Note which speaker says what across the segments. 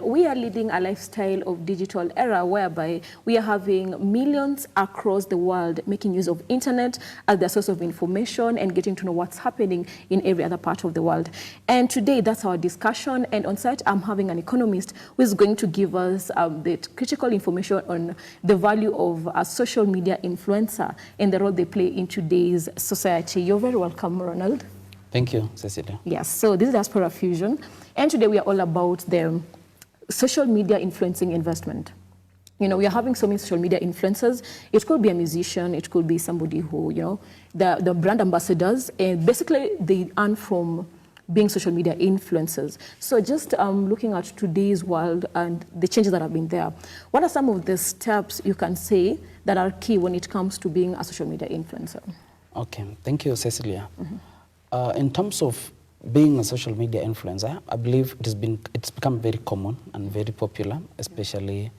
Speaker 1: We are leading a lifestyle of digital era whereby we are having millions across the world making use of internet as their source of information and getting to know what's happening in every other part of the world. And today, that's our discussion. And on site, I'm having an economist who is going to give us the critical information on the value of a social media influencer and the role they play in today's society. You're very welcome, Ronald.
Speaker 2: Thank you, Cecilia.
Speaker 1: Yes, so this is Diaspora Fusion. And today we are all about the social media influencing investment. You know, we are having so many social media influencers. It could be a musician, it could be somebody who, you know, the brand ambassadors, and basically they earn from being social media influencers. So just looking at today's world and the changes that have been there, what are some of the steps you can say that are key when it comes to being a social media influencer?
Speaker 2: Okay, thank you, Cecilia. In terms of being a social media influencer, I believe it's become very common and very popular, especially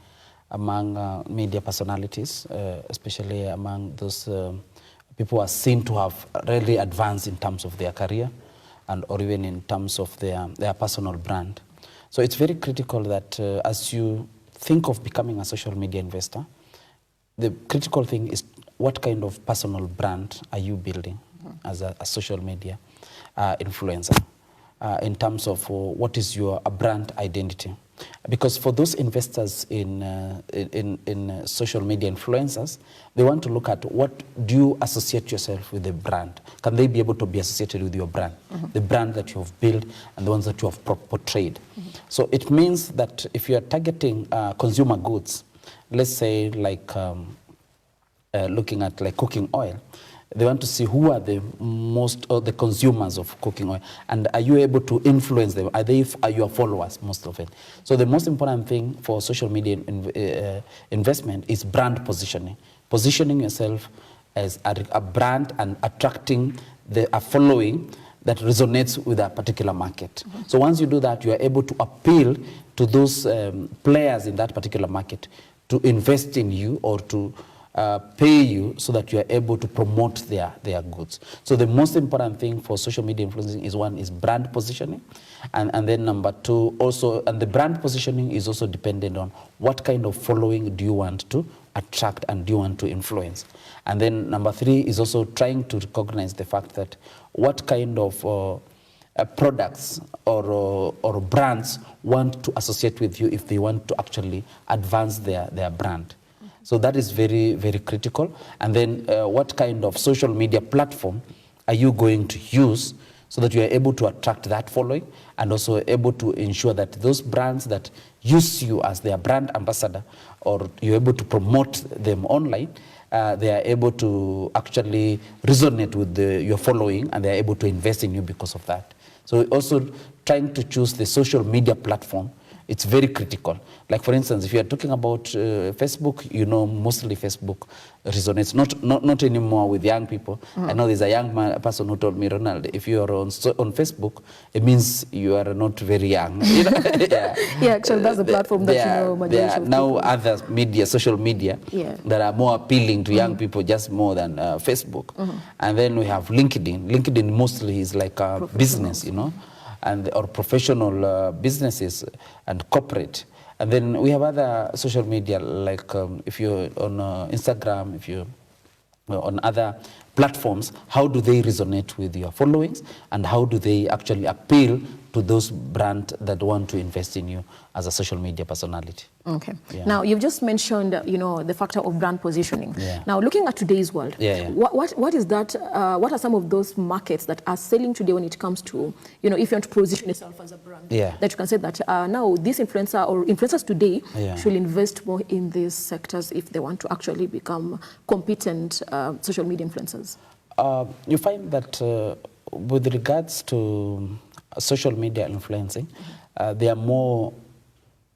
Speaker 2: among media personalities, especially among those people who are seen to have really advanced in terms of their career and or even in terms of their personal brand. So it's very critical that as you think of becoming a social media investor, the critical thing is what kind of personal brand are you building as a social media influencer, in terms of what is your brand identity. Because for those investors in social media influencers, they want to look at what do you associate yourself with the brand. Can they be able to be associated with your brand, the brand that you have built and the ones that you have portrayed. So it means that if you are targeting consumer goods, let's say like looking at like cooking oil, they want to see who are the the consumers of cooking oil, and are you able to influence them? Are your followers, most of it? So the most important thing for social media investment is brand positioning. Positioning yourself as a brand and attracting a following that resonates with a particular market. So once you do that, you are able to appeal to those players in that particular market to invest in you or to pay you so that you are able to promote their goods. So the most important thing for social media influencing is brand positioning. And then number two, also, and the brand positioning is also dependent on what kind of following do you want to attract and do you want to influence. And then number three is also trying to recognize the fact that what kind of products or brands want to associate with you if they want to actually advance their brand. So that is very, very critical. And then what kind of social media platform are you going to use so that you are able to attract that following and also able to ensure that those brands that use you as their brand ambassador or you're able to promote them online, they are able to actually resonate with your following and they are able to invest in you because of that. So also trying to choose the social media platform, it's very critical. Like for instance, if you are talking about Facebook, you know, mostly Facebook resonates, not anymore with young people. I know there's a young person who told me, Ronald, if you are on Facebook, it means you are not very young. You know?
Speaker 1: Yeah, actually that's the platform that you know majority
Speaker 2: there are
Speaker 1: of
Speaker 2: now
Speaker 1: people.
Speaker 2: other media, social media, that are more appealing to young people just more than Facebook. And then we have LinkedIn. LinkedIn mostly is like a business, you know, or professional businesses and corporate. And then we have other social media, like if you're on Instagram, if you're on other platforms, how do they resonate with your followings and how do they actually appeal to those brands that want to invest in you as a social media personality.
Speaker 1: Okay. Yeah. Now, you've just mentioned, you know, the factor of brand positioning.
Speaker 2: Yeah.
Speaker 1: Now, looking at today's world, what is that, what are some of those markets that are selling today when it comes to, you know, if you want to position yourself as a brand, that you can say that now this influencer or influencers today should invest more in these sectors if they want to actually become competent social media influencers?
Speaker 2: You find that with regards to social media influencing, they are more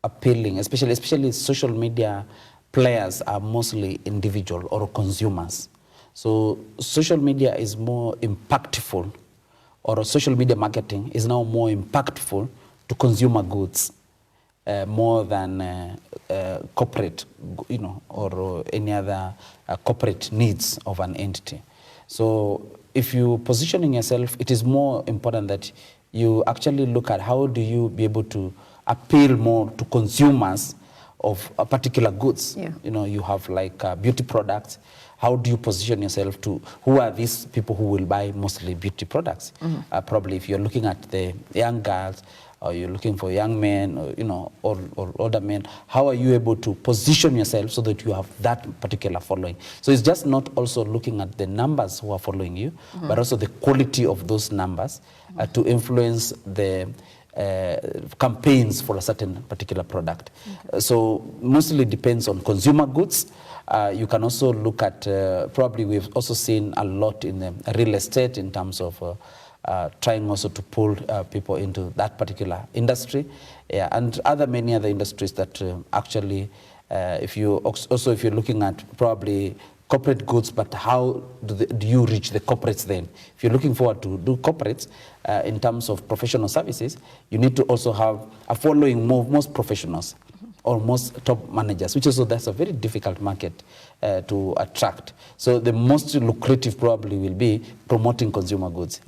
Speaker 2: appealing, especially social media players are mostly individual or consumers. So social media is more impactful, or social media marketing is now more impactful to consumer goods more than corporate, you know, or any other corporate needs of an entity. So if you're positioning yourself, it is more important that you actually look at how do you be able to appeal more to consumers of particular goods.
Speaker 1: Yeah.
Speaker 2: You know, you have like beauty products. How do you position yourself to, who are these people who will buy mostly beauty products? Probably if you're looking at the young girls, or you're looking for young men, or, you know, or older men, how are you able to position yourself so that you have that particular following? So it's just not also looking at the numbers who are following you, but also the quality of those numbers to influence the campaigns for a certain particular product. So mostly depends on consumer goods. You can also look at, probably we've also seen a lot in the real estate in terms of trying also to pull people into that particular industry, and many other industries that actually, if you're looking at probably corporate goods, but how do you reach the corporates then? If you're looking forward to do corporates in terms of professional services, you need to also have a following most professionals or most top managers, which also that's a very difficult market to attract. So the most lucrative probably will be promoting consumer goods.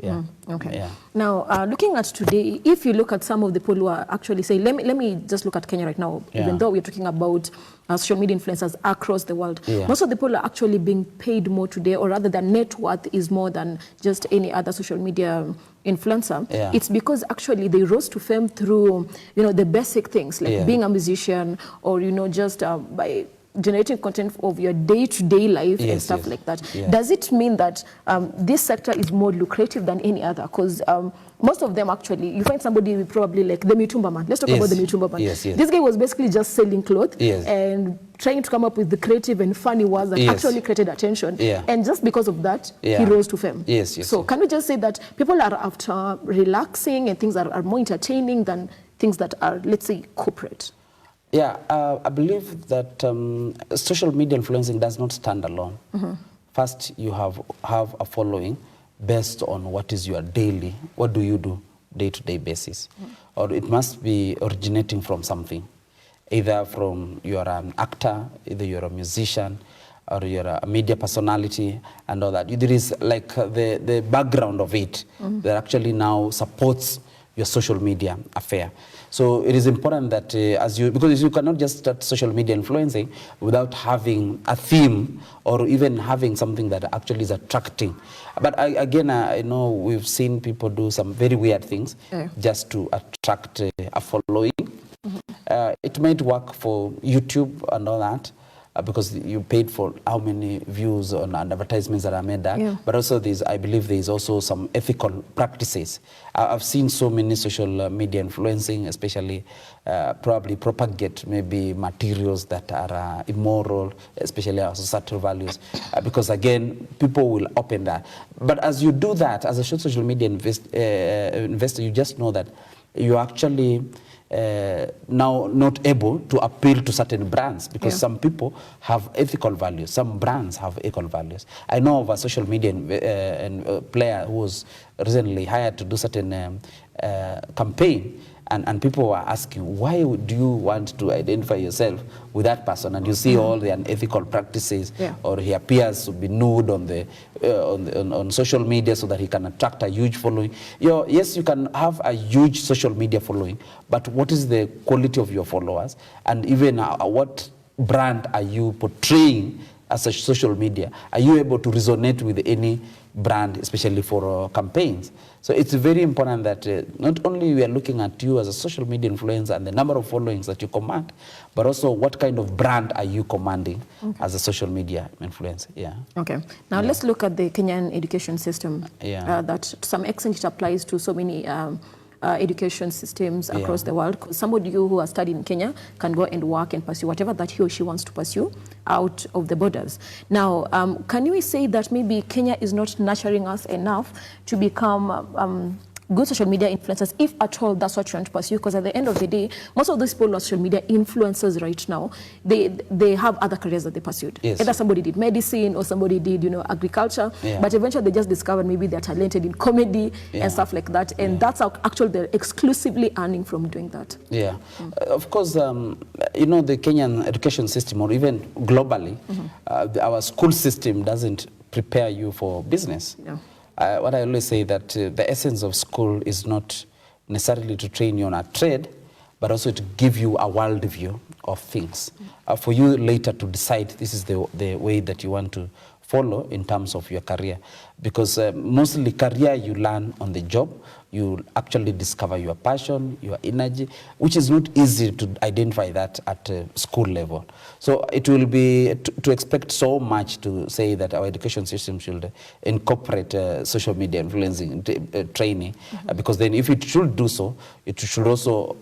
Speaker 1: Okay.
Speaker 2: Yeah.
Speaker 1: Now, looking at today, if you look at some of the people who are actually saying, let me just look at Kenya right now, even though we're talking about social media influencers across the world. Most of the people are actually being paid more today, or rather their net worth is more than just any other social media influencer. It's because actually they rose to fame through, the basic things like being a musician, or, just by generating content of your day-to-day life and stuff like that. Does it mean that this sector is more lucrative than any other? Because most of them actually, you find somebody probably like the Mitumba man. Let's talk about the Mitumba man. This guy was basically just selling clothes and trying to come up with the creative and funny words that actually created attention. And just because of that, he rose to fame. So can we just say that people are after relaxing and things that are more entertaining than things that are, let's say, corporate?
Speaker 2: Yeah, I believe that social media influencing does not stand alone. First, you have a following based on what is your daily, what do you do day-to-day basis. Or it must be originating from something, either from you're an actor, either you're a musician, or you're a media personality and all that. There is like the background of it that actually now supports your social media affair. So it is important that because you cannot just start social media influencing without having a theme or even having something that actually is attracting. But again, I know we've seen people do some very weird things just to attract a following. It might work for YouTube and all that, because you paid for how many views on advertisements that are made there. But also I believe there's also some ethical practices. I've seen so many social media influencing, especially probably propagate maybe materials that are immoral, especially our societal values, because again, people will open that. But as you do that, as a social media investor, you just know that you actually now not able to appeal to certain brands, because some people have ethical values, some brands have ethical values. I know of a social media player who was recently hired to do certain campaign, and people were asking, why do you want to identify yourself with that person? And you see all the unethical practices, or he appears to be nude on social media so that he can attract a huge following. Yes, you can have a huge social media following, but what is the quality of your followers? And even what brand are you portraying as a social media? Are you able to resonate with any brand, especially for campaigns? So it's very important that not only we are looking at you as a social media influencer and the number of followings that you command, but also what kind of brand are you commanding as a social media influencer.
Speaker 1: Okay. Now let's look at the Kenyan education system. That to some extent it applies to so many education systems across the world, because somebody who has studied in Kenya can go and work and pursue whatever that he or she wants to pursue out of the borders. Now, can we say that maybe Kenya is not nurturing us enough to become good social media influencers, if at all that's what you want to pursue? Because at the end of the day, most of these people who are social media influencers right now, they have other careers that they pursued. Either somebody did medicine or somebody did, agriculture, but eventually they just discovered maybe they're talented in comedy and stuff like that, and that's how actually they're exclusively earning from doing that.
Speaker 2: Of course, the Kenyan education system, or even globally, our school system doesn't prepare you for business. What I always say that the essence of school is not necessarily to train you on a trade, but also to give you a worldview of things. For you later to decide this is the way that you want to follow in terms of your career. Because mostly career you learn on the job, you actually discover your passion, your energy, which is not easy to identify that at school level. So it will be to expect so much to say that our education system should incorporate social media influencing training, because then if it should do so, it should also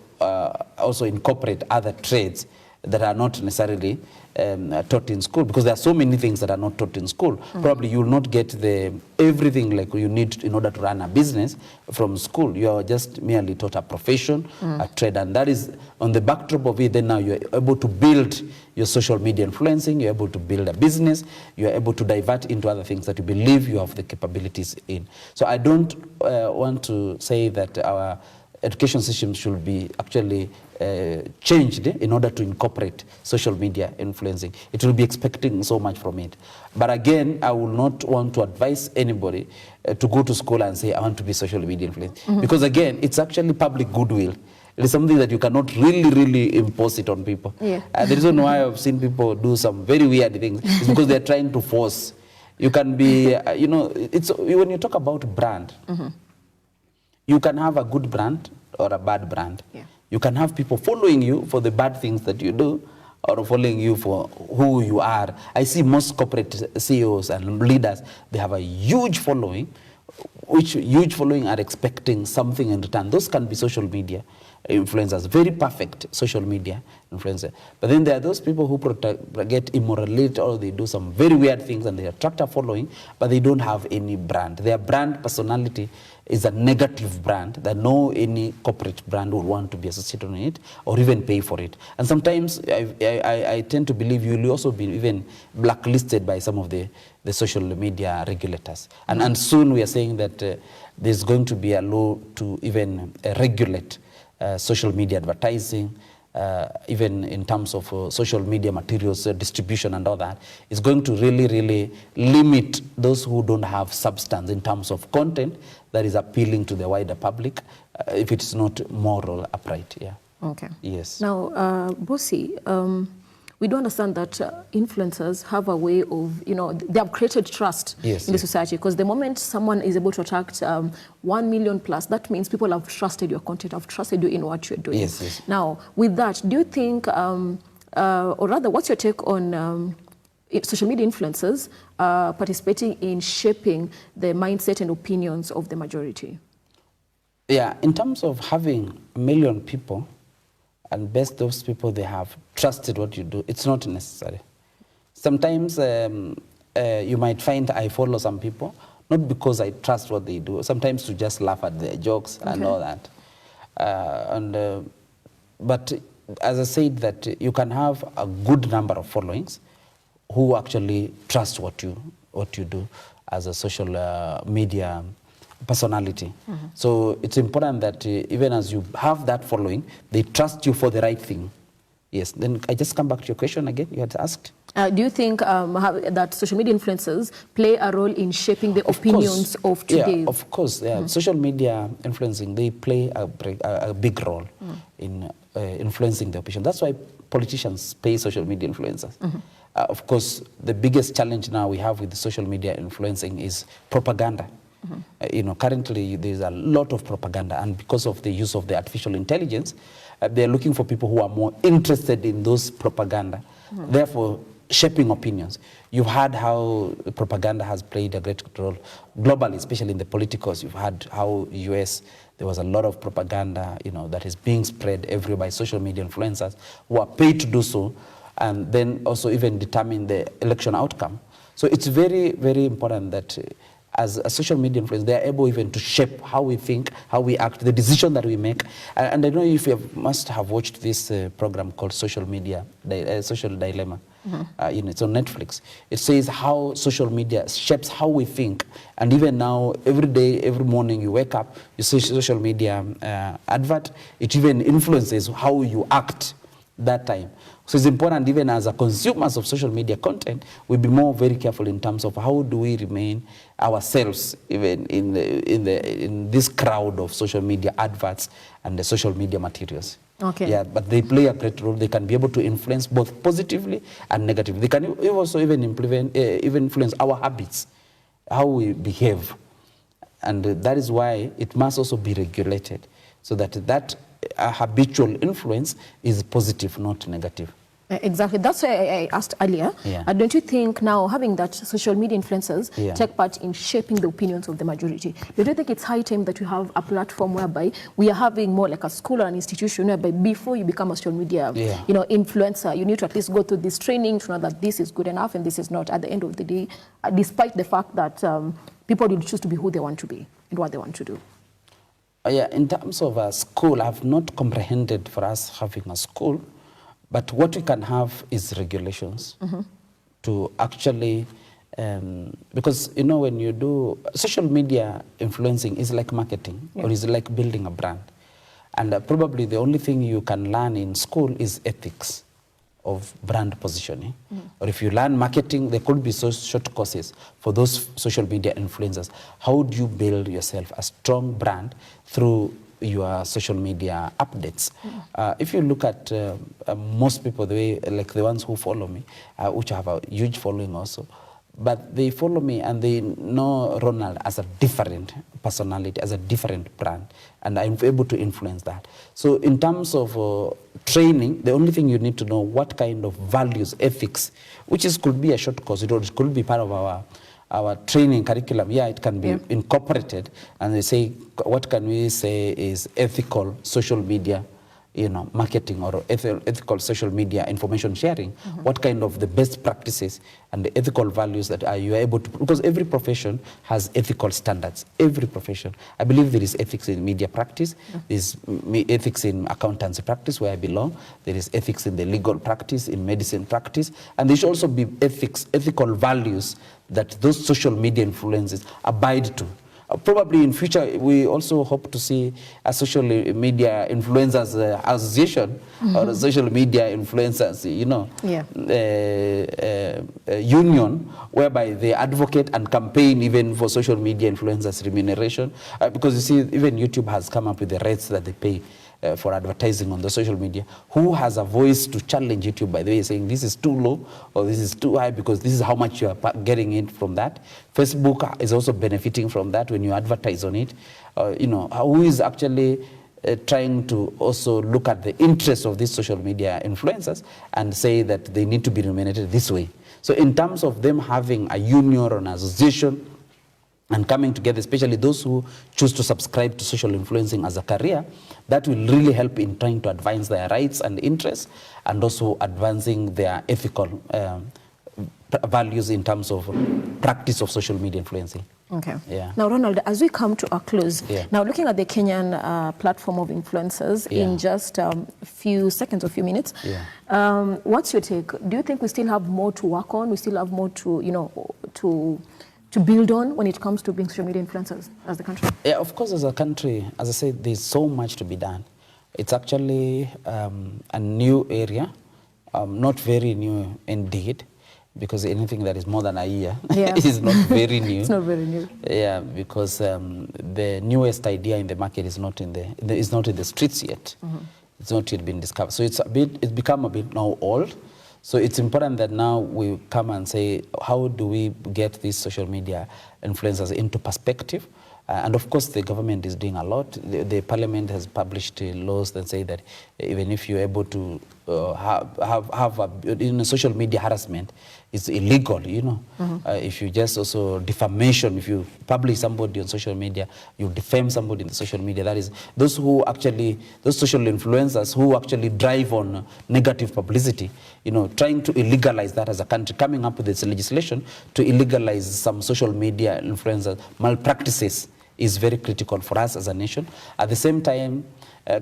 Speaker 2: incorporate other trades that are not necessarily taught in school, because there are so many things that are not taught in school. Probably you will not get everything like you need in order to run a business from school. You are just merely taught a profession, a trade, and that is on the backdrop of it. Then now you are able to build your social media influencing, you're able to build a business, you are able to divert into other things that you believe you have the capabilities in. So I don't want to say that our education system should be actually changed in order to incorporate social media influencing. It will be expecting so much from it. But again, I will not want to advise anybody to go to school and say, I want to be social media influencer. Because again, it's actually public goodwill. It is something that you cannot really impose it on people. Yeah. The reason why I've seen people do some very weird things is because they're trying to force. You can be, you know, when you talk about brand, you can have a good brand or a bad brand. Yeah. You can have people following you for the bad things that you do, or following you for who you are. I see most corporate CEOs and leaders, they have a huge following, which huge following are expecting something in return. Those can be social media influencers, very perfect social media influencer. But then there are those people who get immorality, or they do some very weird things and they attract a following, but they don't have any brand. Their brand personality is a negative brand that no any corporate brand would want to be associated with it or even pay for it. And sometimes I tend to believe you will also be even blacklisted by some of the social media regulators. And soon we are saying that there's going to be a law to even regulate social media advertising, even in terms of social media materials distribution and all that. Is going to really limit those who don't have substance in terms of content that is appealing to the wider public, if it's not moral upright. Yeah.
Speaker 1: Okay.
Speaker 2: Yes.
Speaker 1: Now, Bossy, we do understand that influencers have a way of, you know, they have created trust in the society, because the moment someone is able to attract 1 million plus, that means people have trusted your content, have trusted you in what you're doing.
Speaker 2: Yes.
Speaker 1: Now, with that, do you think, or rather, what's your take on social media influencers participating in shaping the mindset and opinions of the majority?
Speaker 2: Yeah, in terms of having 1 million people, and best those people, they have trusted what you do, it's not necessary. Sometimes you might find I follow some people, not because I trust what they do, sometimes to just laugh at their jokes and all that. But as I said, that you can have a good number of followings who actually trust what you do as a social media personality. So it's important that even as you have that following, they trust you for the right thing. Yes. Then I just come back to your question again. You had asked. Do
Speaker 1: you think that social media influencers play a role in shaping the opinions of today?
Speaker 2: Yeah, of course. Yeah. Social media influencing, they play a big role in influencing the opinion. That's why politicians pay social media influencers. Of course, the biggest challenge now we have with the social media influencing is propaganda. You know, currently there's a lot of propaganda, and because of the use of the artificial intelligence, they're looking for people who are more interested in those propaganda, therefore shaping opinions. You've heard how propaganda has played a great role globally, especially in the politicals. You've heard how US, there was a lot of propaganda, you know, that is being spread everywhere by social media influencers who are paid to do so, and then also even determine the election outcome. So it's very important that as a social media influencer, they are able even to shape how we think, how we act, the decision that we make. And I know if you must have watched this program called Social Dilemma. You know, it's on Netflix. It says how social media shapes how we think. And even now, every day, every morning you wake up, you see social media advert. It even influences how you act that time. So it's important, even as a consumers of social media content, we be more very careful in terms of how do we remain ourselves, even in this crowd of social media adverts and the social media materials.
Speaker 1: Okay.
Speaker 2: Yeah, but they play a great role. They can be able to influence both positively and negatively. They can also even influence our habits, how we behave. And that is why it must also be regulated, so that habitual influence is positive, not negative.
Speaker 1: Exactly. That's why I asked earlier.
Speaker 2: Yeah.
Speaker 1: Don't you think now having that social media influencers
Speaker 2: Yeah.
Speaker 1: take part in shaping the opinions of the majority, don't you think it's high time that we have a platform whereby we are having more like a school or an institution whereby before you become a social media
Speaker 2: Yeah.
Speaker 1: influencer, you need to at least go through this training to know that this is good enough and this is not at the end of the day, despite the fact that people will choose to be who they want to be and what they want to do.
Speaker 2: Yeah, in terms of a school, I've not comprehended for us having a school. But what we can have is regulations to actually, because, you know, when you do social media influencing is like marketing or is like building a brand. And probably the only thing you can learn in school is ethics of brand positioning. Or if you learn marketing, there could be short courses for those social media influencers. How do you build yourself a strong brand through your social media updates? If you look at most people, the way, like the ones who follow me, which have a huge following also, but they follow me and they know Ronald as a different personality, as a different brand, and I'm able to influence that. So in terms of training, the only thing you need to know what kind of values, ethics, which could be a short course, it could be part of our training curriculum. Yeah, it can be incorporated, and they say, what can we say is ethical social media, you know, marketing, or ethical social media information sharing? What kind of the best practices and the ethical values that you are able to, because every profession has ethical standards, every profession. I believe there is ethics in media practice, there's ethics in accountancy practice where I belong, there is ethics in the legal practice, in medicine practice, and there should also be ethical values that those social media influences abide to. Probably in future, we also hope to see a social media influencers association or a social media influencers, you know, union, whereby they advocate and campaign even for social media influencers remuneration. Because you see, even YouTube has come up with the rates that they pay for advertising on the social media. Who has a voice to challenge YouTube, by the way, saying this is too low or this is too high because this is how much you are getting in from that? Facebook is also benefiting from that when you advertise on it. You know, who is actually trying to also look at the interests of these social media influencers and say that they need to be remunerated this way. So in terms of them having a union or an association and coming together, especially those who choose to subscribe to social influencing as a career, that will really help in trying to advance their rights and interests, and also advancing their ethical values in terms of practice of social media influencing.
Speaker 1: Okay.
Speaker 2: Yeah.
Speaker 1: Now, Ronald, as we come to a close,
Speaker 2: Yeah.
Speaker 1: now looking at the Kenyan platform of influencers in just a few seconds or few minutes, what's your take? Do you think we still have more to work on? We still have more to, you know, to build on when it comes to being social media influencers as the country? Yeah,
Speaker 2: of course, as a country, as I said, there's so much to be done. It's actually a new area, not very new indeed, because anything that is more than a year is not very new.
Speaker 1: It's not very new.
Speaker 2: Yeah, because the newest idea in the market is not in the streets yet. It's not yet been discovered. So it's become a bit now old. So it's important that now we come and say, how do we get these social media influencers into perspective? And of course, the government is doing a lot. The parliament has published laws that say that even if you're able to have social media harassment, it's illegal, you know. If you just also defamation, if you publish somebody on social media, you defame somebody in the social media, that is, those social influencers who actually drive on negative publicity, you know, trying to illegalize that as a country, coming up with this legislation to illegalize some social media influencer malpractices is very critical for us as a nation. At the same time,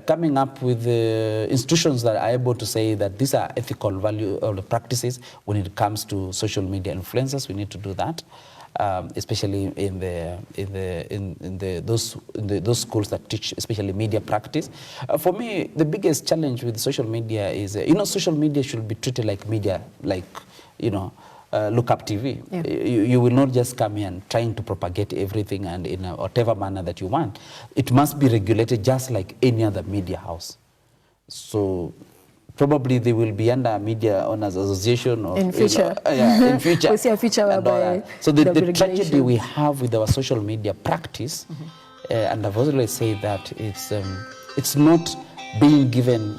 Speaker 2: coming up with institutions that are able to say that these are ethical value or practices when it comes to social media influencers, we need to do that, especially in those schools that teach especially media practice. For me, the biggest challenge with social media is, you know, social media should be treated like media, like, you know, Look Up TV. Yeah. You will not just come here and trying to propagate everything and in whatever manner that you want. It must be regulated just like any other media house. So probably they will be under Media Owners Association or
Speaker 1: In future.
Speaker 2: In future.
Speaker 1: We'll see a future
Speaker 2: and all
Speaker 1: whereby
Speaker 2: that. So the
Speaker 1: there'll be
Speaker 2: tragedy
Speaker 1: regulation.
Speaker 2: we have with our social media practice, and I've always said that it's not being given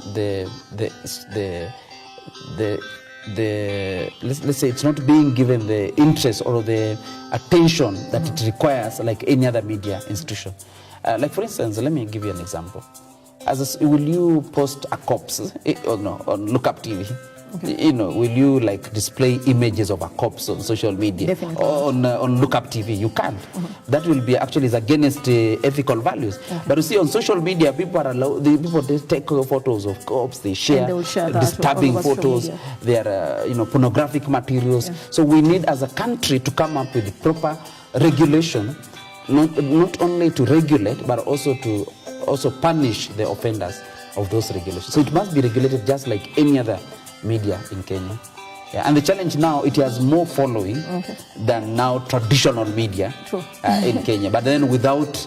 Speaker 2: let's say it's not being given the interest or the attention that it requires like any other media institution. Like for instance, let me give you an example. Will you post a corpse or no, on Lookup TV? Okay. You know, will you like display images of a corpse on social media?
Speaker 1: Definitely.
Speaker 2: Or on Lookup TV? You can't. That will be actually is against ethical values. Okay. But you see, on social media, people are allowed. They take photos of corpse. They share, disturbing photos. They are pornographic materials. Yeah. So we need, as a country, to come up with proper regulation, not only to regulate, but also to punish the offenders of those regulations. So it must be regulated just like any other media in Kenya. Yeah, and the challenge now, it has more following than now traditional media in Kenya. But then without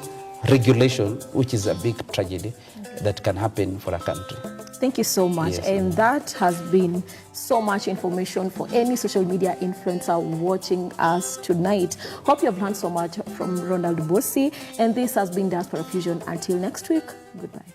Speaker 2: regulation, which is a big tragedy that can happen for a country.
Speaker 1: Thank you so much. Yes, and that has been so much information for any social media influencer watching us tonight. Hope you have learned so much from Ronald Bosi. And this has been Diaspora Fusion. Until next week, goodbye.